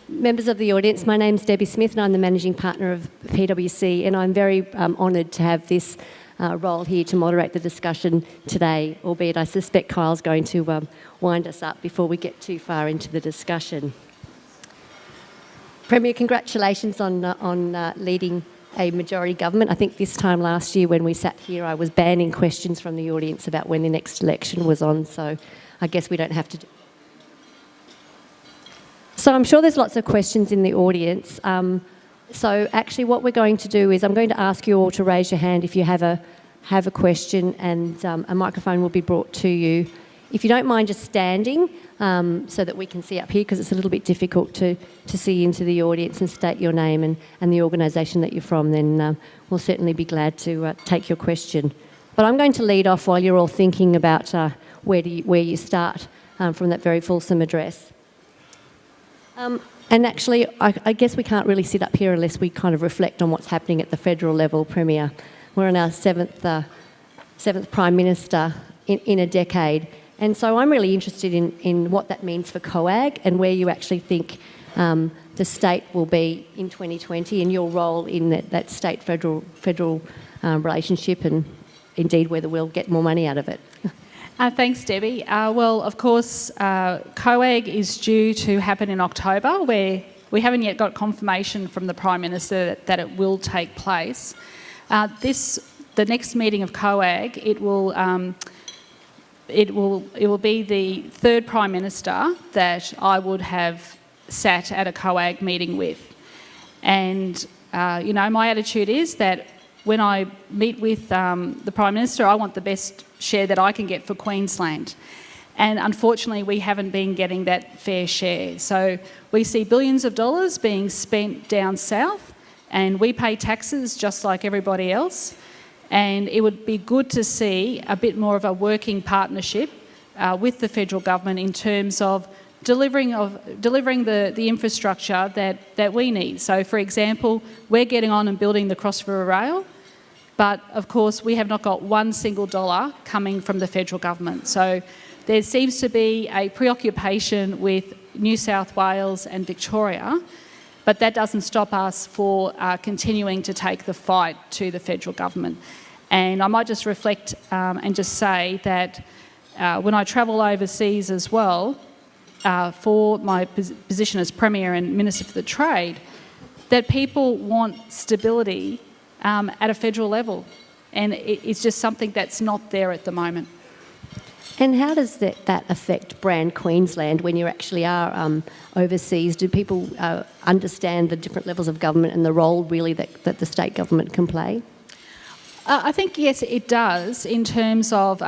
Members of the audience, my name's Debbie Smith and I'm the Managing Partner of PwC, and I'm very honoured to have this role here to moderate the discussion today, albeit I suspect Kyle's going to wind us up before we get too far into the discussion. Premier, congratulations on leading a majority government. I think this time last year when we sat here I was banning questions from the audience about when the next election was on, so I guess we don't have to... So I'm sure there's lots of questions in the audience. So actually what we're going to do is I'm going to ask you all to raise your hand if you have a question, and a microphone will be brought to you. If you don't mind just standing so that we can see up here, because it's a little bit difficult to see into the audience, and state your name and the organisation that you're from, then we'll certainly be glad to take your question. But I'm going to lead off while you're all thinking about where you start from that very fulsome address. And actually, I guess we can't really sit up here unless we kind of reflect on what's happening at the federal level, Premier. We're on our seventh Prime Minister in a decade. And so I'm really interested in what that means for COAG and where you actually think the state will be in 2020 and your role in that state-federal relationship, and indeed whether we'll get more money out of it. Thanks, Debbie. Well, of course, COAG is due to happen in October, where we haven't yet got confirmation from the Prime Minister that it will take place. The next meeting of COAG, it will be the third Prime Minister that I would have sat at a COAG meeting with. And, my attitude is that when I meet with the Prime Minister, I want the best share that I can get for Queensland. And unfortunately, we haven't been getting that fair share. So we see billions of dollars being spent down south, and we pay taxes just like everybody else. And it would be good to see a bit more of a working partnership with the federal government in terms of delivering the infrastructure that we need. So, for example, we're getting on and building the Cross River Rail, but of course we have not got one single dollar coming from the federal government. So there seems to be a preoccupation with New South Wales and Victoria, but that doesn't stop us for continuing to take the fight to the federal government. And I might just reflect and just say that when I travel overseas as well, for my position as Premier and Minister for the Trade, that people want stability at a federal level, and it's just something that's not there at the moment. And how does that affect brand Queensland when you actually are overseas? Do people understand the different levels of government and the role really that the state government can play? I think, yes, it does, in terms of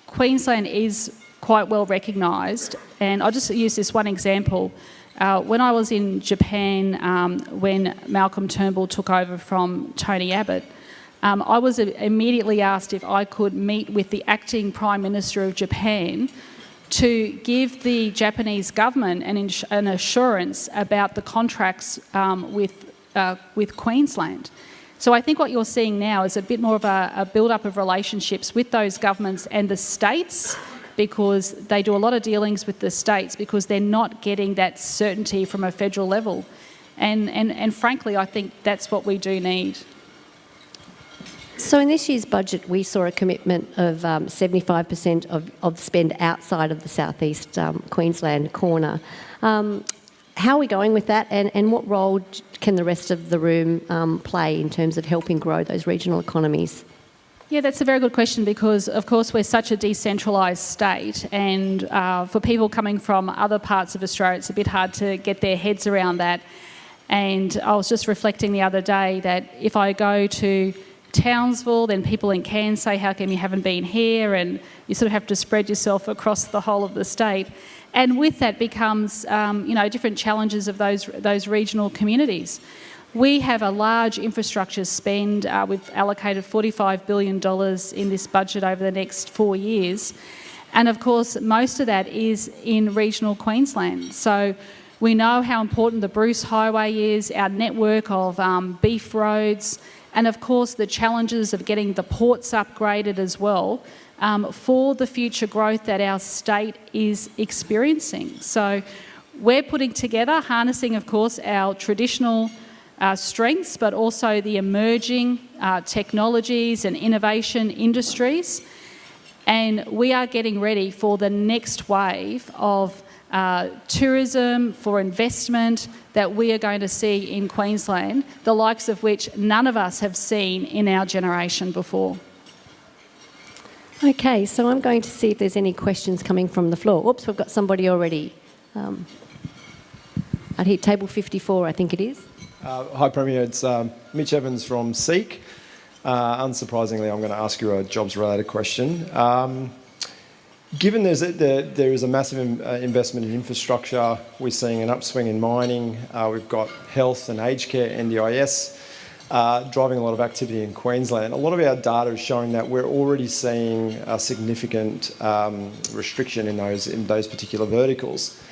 Queensland is quite well recognised. And I'll just use this one example. When I was in Japan, when Malcolm Turnbull took over from Tony Abbott, I was immediately asked if I could meet with the acting Prime Minister of Japan to give the Japanese government an assurance about the contracts with Queensland. So I think what you're seeing now is a bit more of a build-up of relationships with those governments and the states, because they do a lot of dealings with the states because they're not getting that certainty from a federal level. And frankly, I think that's what we do need. So in this year's budget, we saw a commitment of 75% of spend outside of the southeast Queensland corner. How are we going with that, and what role can the rest of the room play in terms of helping grow those regional economies? Yeah, that's a very good question, because, of course, we're such a decentralised state, and for people coming from other parts of Australia, it's a bit hard to get their heads around that. And I was just reflecting the other day that if I go to Townsville, then people in Cairns say, how come you haven't been here? And you sort of have to spread yourself across the whole of the state. And with that becomes, different challenges of those regional communities. We have a large infrastructure spend. We've allocated $45 billion in this budget over the next 4 years. And of course, most of that is in regional Queensland. So we know how important the Bruce Highway is, our network of beef roads, and of course the challenges of getting the ports upgraded as well. for the future growth that our state is experiencing. So we're putting together, harnessing, of course, our traditional strengths, but also the emerging technologies and innovation industries. And we are getting ready for the next wave of tourism, for investment that we are going to see in Queensland, the likes of which none of us have seen in our generation before. Okay, so I'm going to see if there's any questions coming from the floor. Oops, we've got somebody already. I'd hit table 54, I think it is. Hi, Premier. It's Mitch Evans from SEEK. Unsurprisingly, I'm going to ask you a jobs-related question. Given there is a massive investment in infrastructure, we're seeing an upswing in mining, we've got health and aged care, NDIS, driving a lot of activity in Queensland. A lot of our data is showing that we're already seeing a significant restriction in those particular verticals.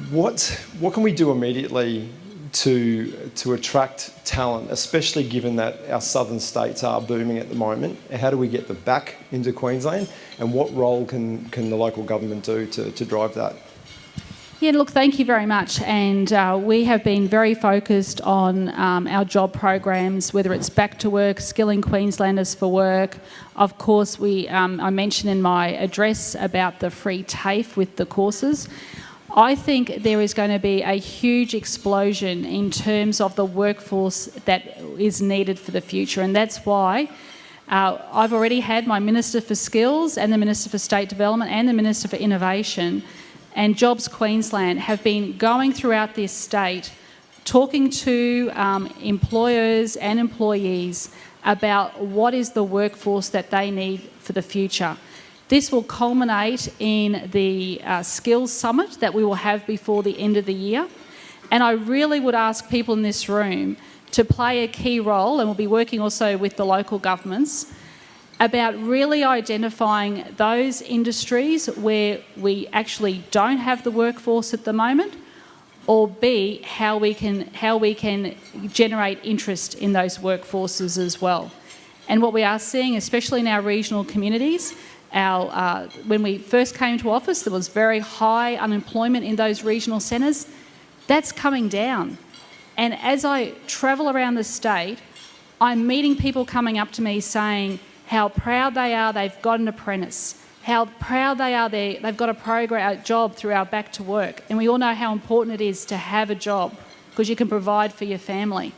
What can we do immediately to attract talent, especially given that our southern states are booming at the moment? How do we get them back into Queensland, and what role can the local government do to drive that? Yeah, look, thank you very much. And we have been very focused on our job programs, whether it's back to work, skilling Queenslanders for work. Of course, I mentioned in my address about the free TAFE with the courses. I think there is going to be a huge explosion in terms of the workforce that is needed for the future, and that's why I've already had my Minister for Skills and the Minister for State Development and the Minister for Innovation and Jobs Queensland have been going throughout this state talking to employers and employees about what is the workforce that they need for the future. This will culminate in the Skills Summit that we will have before the end of the year. And I really would ask people in this room to play a key role, and we'll be working also with the local governments, about really identifying those industries where we actually don't have the workforce at the moment, or B, how we can generate interest in those workforces as well. And what we are seeing, especially in our regional communities, when we first came to office, there was very high unemployment in those regional centres. That's coming down. And as I travel around the state, I'm meeting people coming up to me saying how proud they are they've got an apprentice, how proud they are they've got a job through our Back to Work. And we all know how important it is to have a job because you can provide for your family.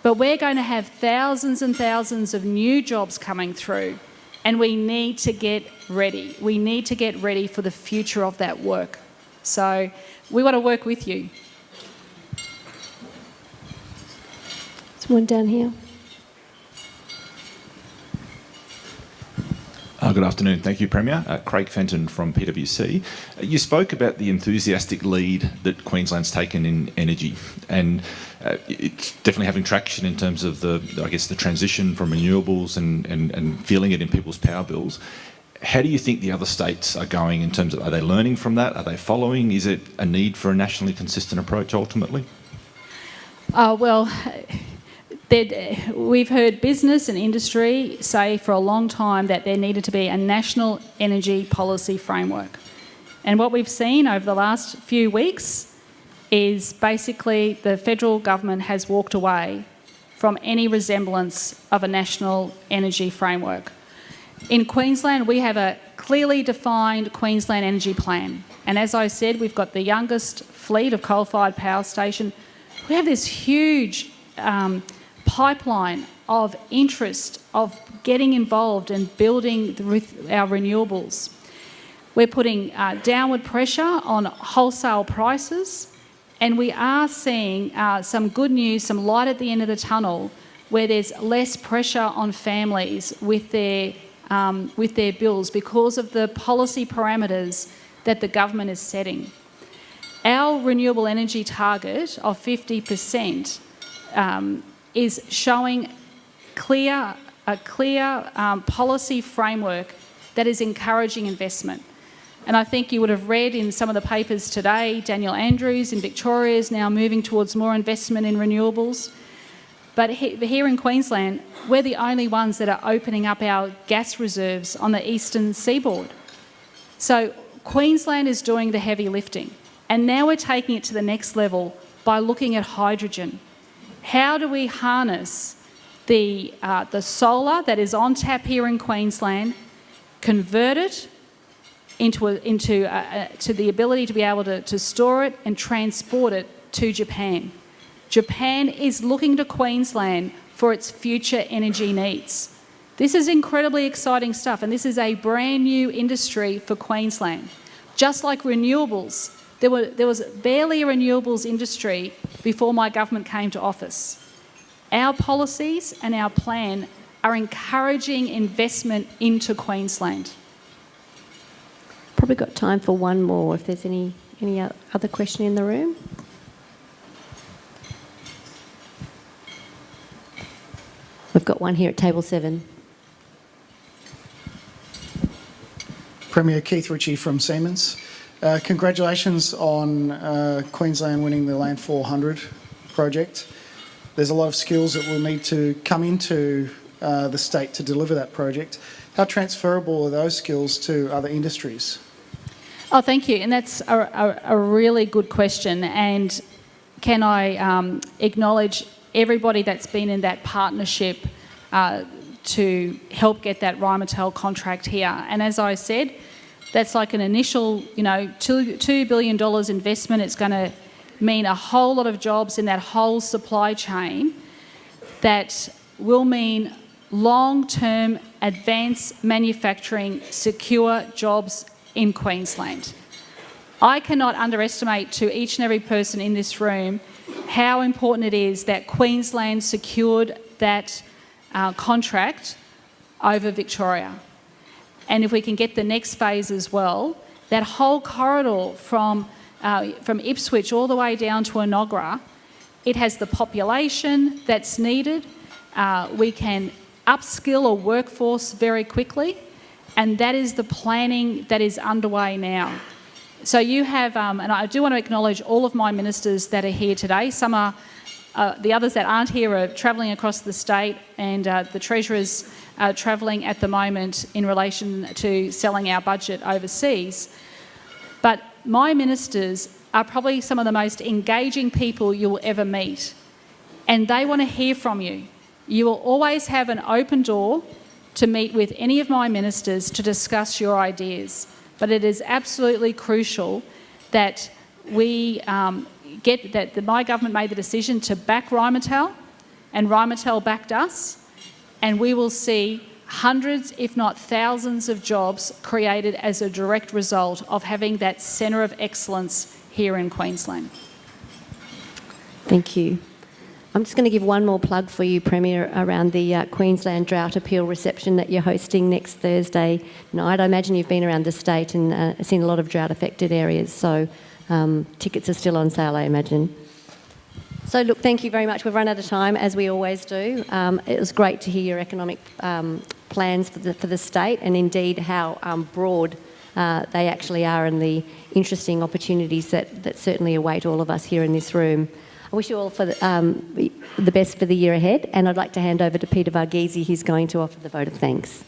But we're going to have thousands and thousands of new jobs coming through, and we need to get ready. We need to get ready for the future of that work. So we want to work with you. There's one down here. Good afternoon. Thank you, Premier. Craig Fenton from PwC. You spoke about the enthusiastic lead that Queensland's taken in energy, and it's definitely having traction in terms of the transition from renewables and feeling it in people's power bills. How do you think the other states are going in terms of, are they learning from that? Are they following? Is it a need for a nationally consistent approach ultimately? We've heard business and industry say for a long time that there needed to be a national energy policy framework. And what we've seen over the last few weeks is basically the federal government has walked away from any resemblance of a national energy framework. In Queensland, we have a clearly defined Queensland Energy Plan. And as I said, we've got the youngest fleet of coal-fired power station. We have this huge pipeline of interest of getting involved and building our renewables. We're putting downward pressure on wholesale prices, and we are seeing some good news, some light at the end of the tunnel, where there's less pressure on families with their bills because of the policy parameters that the government is setting. Our renewable energy target of 50% is showing a clear policy framework that is encouraging investment. And I think you would have read in some of the papers today, Daniel Andrews in Victoria is now moving towards more investment in renewables. But here in Queensland, we're the only ones that are opening up our gas reserves on the eastern seaboard. So Queensland is doing the heavy lifting. And now we're taking it to the next level by looking at hydrogen. How do we harness the solar that is on tap here in Queensland, convert it to the ability to be able to store it and transport it to Japan? Japan is looking to Queensland for its future energy needs. This is incredibly exciting stuff, and this is a brand new industry for Queensland. Just like renewables, there was barely a renewables industry before my government came to office. Our policies and our plan are encouraging investment into Queensland. Probably got time for one more if there's any other question in the room. We've got one here at table 7. Premier Keith Ritchie from Siemens. Congratulations on Queensland winning the Land 400 project. There's a lot of skills that will need to come into the state to deliver that project. How transferable are those skills to other industries? Oh, thank you. And that's a really good question. And can I acknowledge everybody that's been in that partnership to help get that Rheinmetall contract here. And as I said, that's like an initial, $2 billion investment. It's going to mean a whole lot of jobs in that whole supply chain that will mean long-term advanced manufacturing, secure jobs in Queensland. I cannot underestimate to each and every person in this room how important it is that Queensland secured that contract over Victoria. And if we can get the next phase as well, that whole corridor from Ipswich all the way down to Enoggera, it has the population that's needed. We can upskill a workforce very quickly, and that is the planning that is underway now. So you have, and I do want to acknowledge all of my ministers that are here today. Some are, the others that aren't here are travelling across the state, and the Treasurer's travelling at the moment in relation to selling our budget overseas. But my ministers are probably some of the most engaging people you will ever meet, and they want to hear from you. You will always have an open door to meet with any of my ministers to discuss your ideas. But it is absolutely crucial that we my government made the decision to back Rheinmetall, and Rheinmetall backed us, and we will see hundreds, if not thousands, of jobs created as a direct result of having that centre of excellence here in Queensland. Thank you. I'm just going to give one more plug for you, Premier, around the Queensland Drought Appeal reception that you're hosting next Thursday night. I imagine you've been around the state and seen a lot of drought-affected areas, so tickets are still on sale, I imagine. So, look, thank you very much. We've run out of time, as we always do. It was great to hear your economic plans for the state, and indeed how broad they actually are, and the interesting opportunities that certainly await all of us here in this room. I wish you all for the best for the year ahead, and I'd like to hand over to Peter Varghese, who's going to offer the vote of thanks.